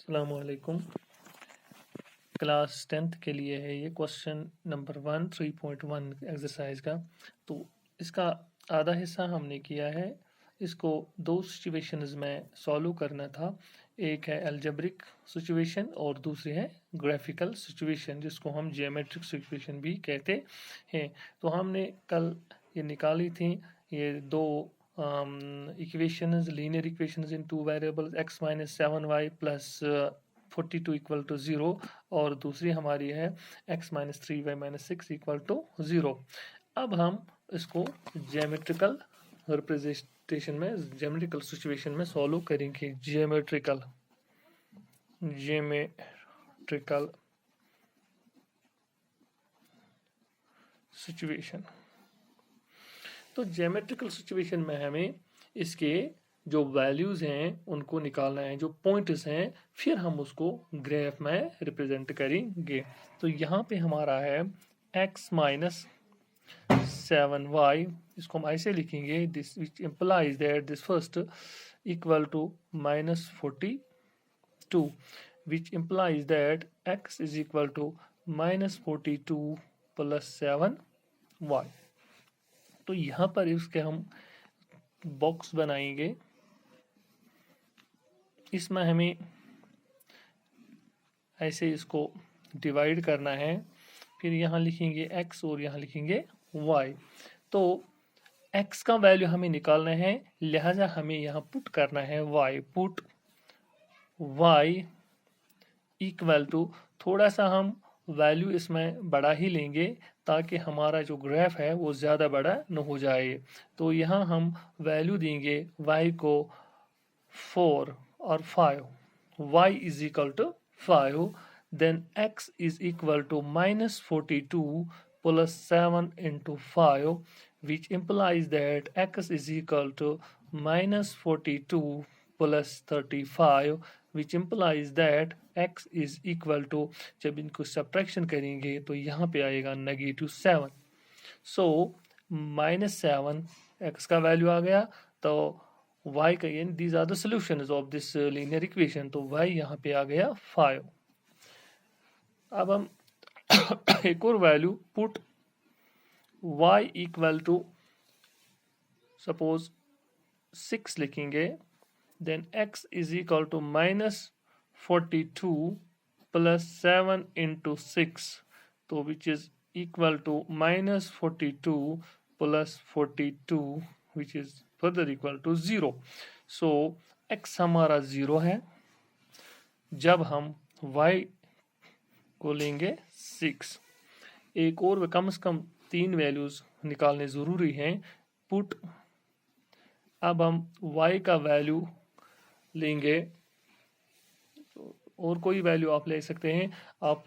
अस्सलामुअलैकुम। Class 10th के लिए है ये क्वेश्चन नंबर 1 3.1 एक्सरसाइज का। तो इसका आधा हिस्सा हमने किया है। इसको दो सिचुएशंस में सॉल्व करना था। एक है अलजेब्रिक सिचुएशन और दूसरी है ग्राफिकल सिचुएशन, जिसको हम जियोमेट्रिक सिचुएशन भी कहते हैं। तो हमने कल ये निकाली थी ये दो equations, linear equations in two variables x minus 7y plus 42 equal to 0, और दूसरी हमारी है x minus 3y minus 6 equal to 0। अब हम इसको ज्योमेट्रिकल रिप्रेजेंटेशन में, ज्योमेट्रिकल सिचुएशन में सॉल्व करेंगे। Geometrical situation. तो ज्योमेट्रिकल सिचुएशन में हमें इसके जो वैल्यूज हैं उनको निकालना है, जो पॉइंट्स हैं, फिर हम उसको ग्राफ में रिप्रेजेंट करेंगे। तो यहाँ पे हमारा है x माइनस 7y, इसको हम ऐसे लिखेंगे, this which implies that this first equal to minus 42, which implies that x is equal to minus 42 plus 7y। तो यहाँ पर इसके हम बॉक्स बनाएंगे। इसमें हमें ऐसे इसको डिवाइड करना है, फिर यहाँ लिखेंगे x और यहाँ लिखेंगे y। तो x का वैल्यू हमें निकालना है, लिहाजा हमें यहाँ पुट करना है y। Put y equal to, थोड़ा सा हम वैल्यू इसमें बड़ा ही लेंगे ताकि हमारा जो ग्राफ है वो ज़्यादा बड़ा न हो जाए। तो यहाँ हम वैल्यू देंगे y को 4 और 5, y is equal to 5, then x is equal to minus 42 plus 7 into 5, which implies that x is equal to minus 42 plus 35, which implies that x is equal to, जब इनको सब्ट्रैक्शन करेंगे तो यहाँ पे आएगा नेगेटिव 7। सो माइनस 7 x का value आ गया, तो y का, यानी these are the solutions of this linear equation. तो y यहाँ पे आ गया 5। अब हम एक और value put y equal to suppose 6 लिखेंगे, then x is equal to minus 42 plus 7 into 6, तो which is equal to minus 42 plus 42, which is further equal to 0। So x हमारा 0 है जब हम y को लेंगे 6। एक और कम से कम 3 वैल्यूज निकालने ज़रूरी हैं। पुट, अब हम y का वैल्यू लेंगे, और कोई वैल्यू आप ले सकते हैं, आप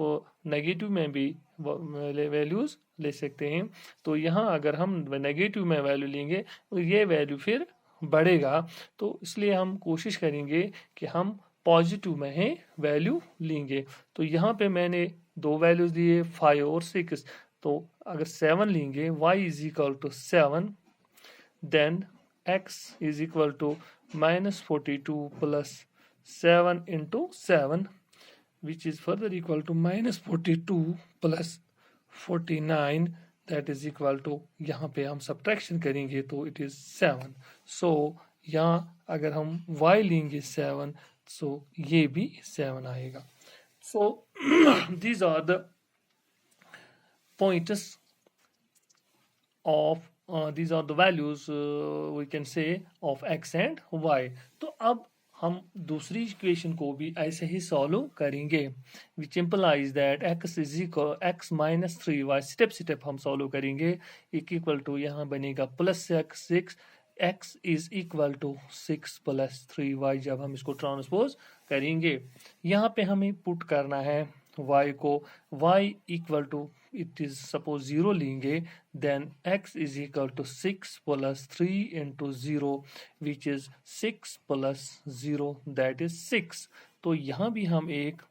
नेगेटिव में भी वैल्यूज ले सकते हैं। तो यहाँ अगर हम नेगेटिव में वैल्यू लेंगे तो ये वैल्यू फिर बढ़ेगा, तो इसलिए हम कोशिश करेंगे कि हम पॉजिटिव में ही वैल्यू लेंगे। तो यहाँ पे मैंने दो वैल्यूज दिए 5 और 6। तो अगर 7 लेंगे, y is equal to 7, then x is equal to minus 42 plus 7 into 7, which is further equal to minus 42 plus 49, that is equal to, यहाँ पे हम सब्ट्रैक्शन करेंगे तो इट इज 7। सो यहाँ अगर हम y लेंगे 7, सो ये भी 7 आएगा। सो these are the points of these are the values we can say of x and y। तो अब हम दूसरी इक्वेशन को भी ऐसे ही सॉल्व करेंगे, which implies that x is equal x minus 3y। Step हम सॉल्व करेंगे। इक्वल टू यहाँ बनेगा plus 6, x is equal to 6 plus 3y। जब हम इसको ट्रांसपोज करेंगे, यहाँ पे हमें पुट करना है y को, y equal to, it is suppose 0 लेंगे, then x is equal to 6 plus 3 into 0, which is 6 plus 0, that is 6। तो यहाँ भी हम एक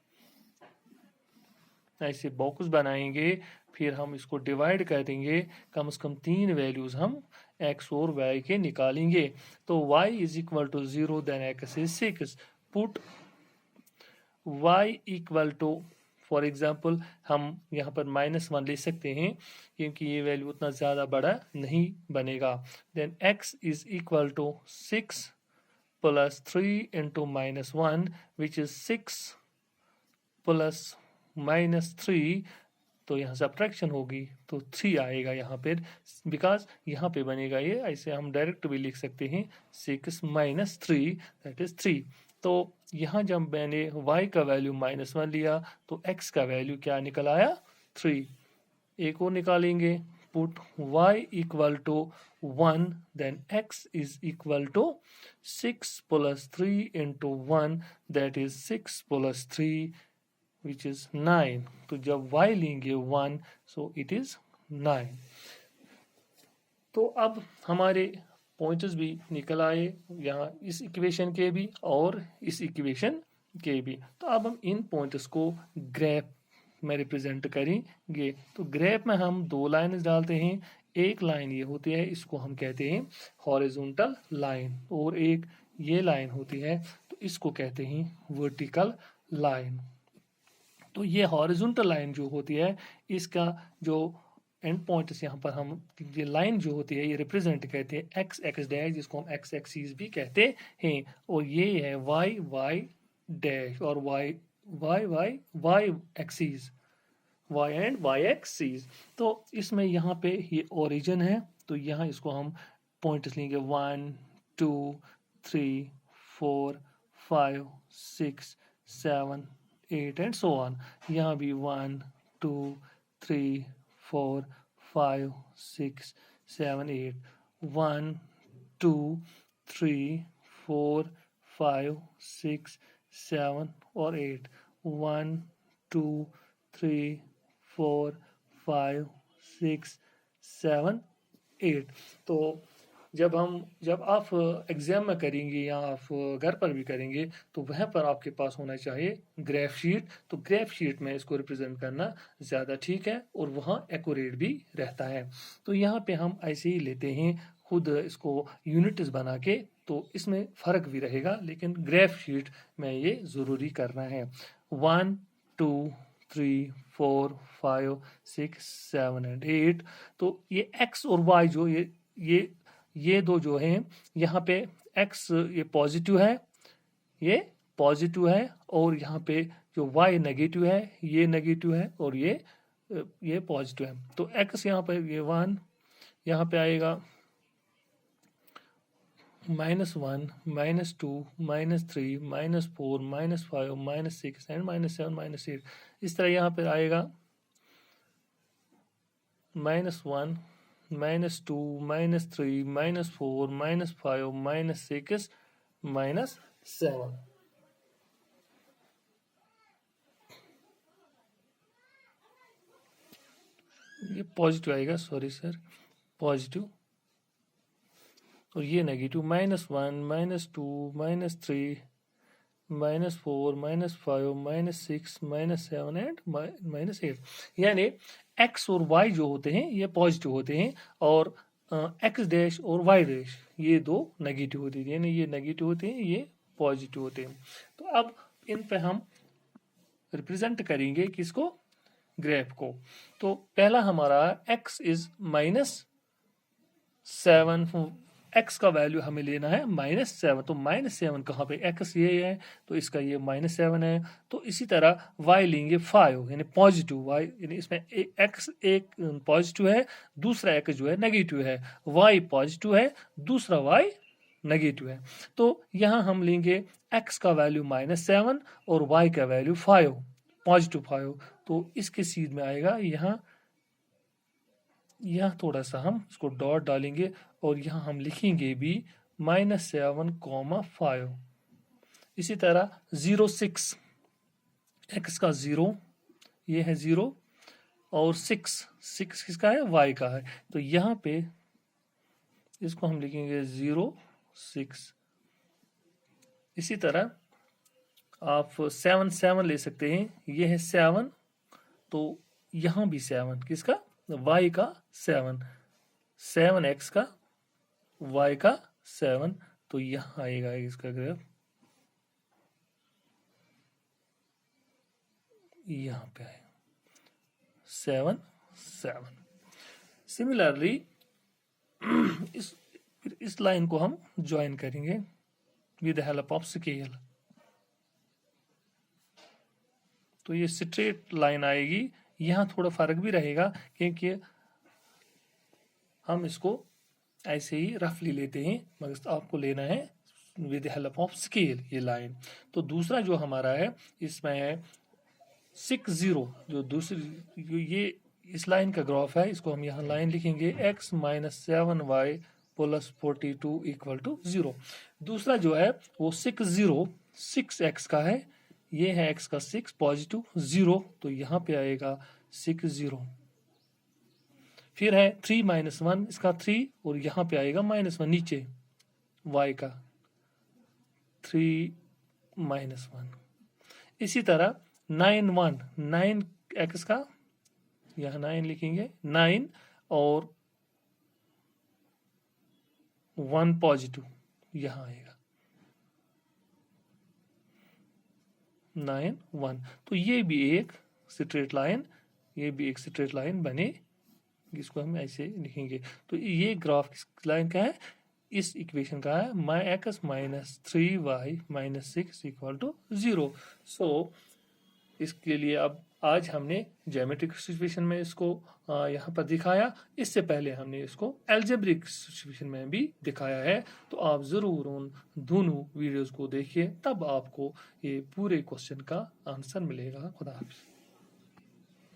ऐसे बॉक्स बनाएंगे, फिर हम इसको डिवाइड करेंगे, कम से कम 3 वैल्यूज हम x और y के निकालेंगे। तो y is equal to 0, then x is 6। Put y equal to, for example हम यहाँ पर -1 ले सकते हैं क्योंकि ये वैल्यू उतना ज़्यादा बड़ा नहीं बनेगा। Then x is equal to 6 plus 3 into -1 which is 6 plus -3, तो यहाँ सब्ट्रैक्शन होगी तो 3 आएगा यहाँ पर, बिकॉज यहाँ पे बनेगा ये, ऐसे हम डायरेक्ट भी लिख सकते हैं 6 माइनस 3 दैट इज 3। तो यहाँ जब मैंने y का वैल्यू -1 लिया तो x का वैल्यू क्या निकल आया 3। एक और निकालेंगे, put y equal to 1 then x is equal to 6 plus 3 into 1 that is 6 plus 3 which is 9। तो जब y लेंगे 1 so it is 9। तो अब हमारे पॉइंट्स भी निकल आए यहाँ इस इक्वेशन के भी और इस इक्वेशन के भी। तो अब हम इन पॉइंट्स को ग्राफ में रिप्रेजेंट करेंगे। तो ग्राफ में हम दो लाइन्स डालते हैं, एक लाइन ये होती है, इसको हम कहते हैं हॉरिजॉन्टल लाइन, और एक ये लाइन होती है तो इसको कहते हैं वर्टिकल लाइन। तो ये हॉरिजॉन्टल लाइन जो होती है इसका जो एंड पॉइंट्स यहाँ पर हम ये लाइन जो होती है ये रिप्रेजेंट कहते हैं एक्स एक्स डैश, जिसको हम एक्स एक्सिस भी कहते हैं, और ये है वाई वाई डैश और y y y y axis, y and y axis. तो इसमें यहाँ पे ये ओरिजिन है, तो यहाँ इसको हम पॉइंट्स लेंगे 1 2 3 4 5 6 7 8 एंड सो ऑन। यहाँ भी 1 2 3 4 5 6 7 8 1 2 3 4 5 6 7 और 8 1 2 3 4 5 6 7 8। तो जब आप एग्जाम में करेंगे या आप घर पर भी करेंगे तो वहाँ पर आपके पास होना चाहिए ग्राफ शीट। तो ग्राफ शीट में इसको रिप्रेजेंट करना ज़्यादा ठीक है और वहाँ एक्यूरेट भी रहता है। तो यहाँ पे हम ऐसे ही लेते हैं खुद इसको यूनिट्स बना के, तो इसमें फ़र्क भी रहेगा, लेकिन ग्राफ शीट में ये ज़रूरी करना है। 1 2 3 4 5 6 7 एंड 8। तो ये x और y जो ये दो जो हैं यहाँ पे x ये पॉजिटिव है, ये पॉजिटिव है, और यहाँ पे जो y नेगेटिव है ये नेगेटिव है, और ये पॉजिटिव है। तो x यहाँ पे ये 1 यहाँ पे आएगा -1 -2 -3 -4 -5 -6 एंड -7 -8। इस तरह यहाँ पे आएगा -1 -2 -3 -4 -5 -6 -7। ये पॉजिटिव आएगा, सॉरी सर, पॉजिटिव, और ये नेगेटिव -1 -2 -3 -4 -5 -6 -7 एंड -8। यानी x और y जो होते हैं ये पॉजिटिव होते हैं, और x डैश और y डैश ये दो नेगेटिव होते हैं, यानी ये नेगेटिव होते हैं ये पॉजिटिव होते हैं। तो अब इन पे हम रिप्रेजेंट करेंगे किसको, ग्राफ को। तो पहला हमारा x इज -7, x का वैल्यू हमें लेना है -7। तो -7 कहाँ पे, x ये है तो इसका ये -7 है। तो इसी तरह y लेंगे 5, यानी पॉजिटिव y, यानी इसमें x एक पॉजिटिव है, दूसरा x जो है नेगेटिव है, y पॉजिटिव है, दूसरा y नेगेटिव है। तो यहाँ हम लेंगे x का वैल्यू -7 और y का वैल्यू 5, पॉजिटिव 5। तो इसके सीध में आएगा यहाँ थोड़ा सा हम इसको डॉट डालेंगे, और यहाँ हम लिखेंगे भी -7, 5। इसी तरह 0 6, x का 0 ये है 0, और 6 किसका है, y का है। तो यहाँ पे इसको हम लिखेंगे 0 6। इसी तरह आप 7 ले सकते हैं, ये है 7, तो यहाँ भी 7 किसका, y का 7 x का y का 7। तो यहाँ आएगा इसका ग्राफ। यहाँ पे आएगा 7 7। सिमिलरली इस लाइन को हम ज्वाइन करेंगे with the help of scale. तो ये स्ट्रेट लाइन आएगी। यहाँ थोड़ा फर्क भी रहेगा क्योंकि हम इसको ऐसे ही रफली लेते हैं, मगर आपको लेना है with the help of scale ये लाइन। तो दूसरा जो हमारा है इसमें है 6-0। जो दूसरी ये इस लाइन का ग्राफ है, इसको हम यहाँ लाइन लिखेंगे x minus 7y plus 42 equal to 0। दूसरा जो है वो 6-0 6x का है, ये है x का 6 पॉजिटिव 0, तो यहाँ पे आएगा 6-0। फिर है 3 माइनस 1, इसका 3 और यहाँ पे आएगा -1 नीचे y का 3 माइनस 1। इसी तरह 9-1 9x का यहाँ 9 लिखेंगे 9 और 1 पॉजिटिव यहाँ आएगा 9-1। तो ये भी एक स्ट्रेट लाइन, ये भी एक स्ट्रेट लाइन बने, इसको हम ऐसे लिखेंगे। तो ये ग्राफ किस लाइन का है, इस इक्वेशन का है x minus 3y minus 6 equal to 0। So इसके लिए अब आज हमने ज्योमेट्रिक सिचुएशन में इसको यहाँ पर दिखाया। इससे पहले हमने इसको एल्जेब्रिक सिचुएशन में भी दिखाया है। तो आप ज़रूर उन दोनों वीडियोस को देखिए, तब आपको ये पूरे क्वेश्चन का आंसर मिलेगा। खुदा हाफिज़।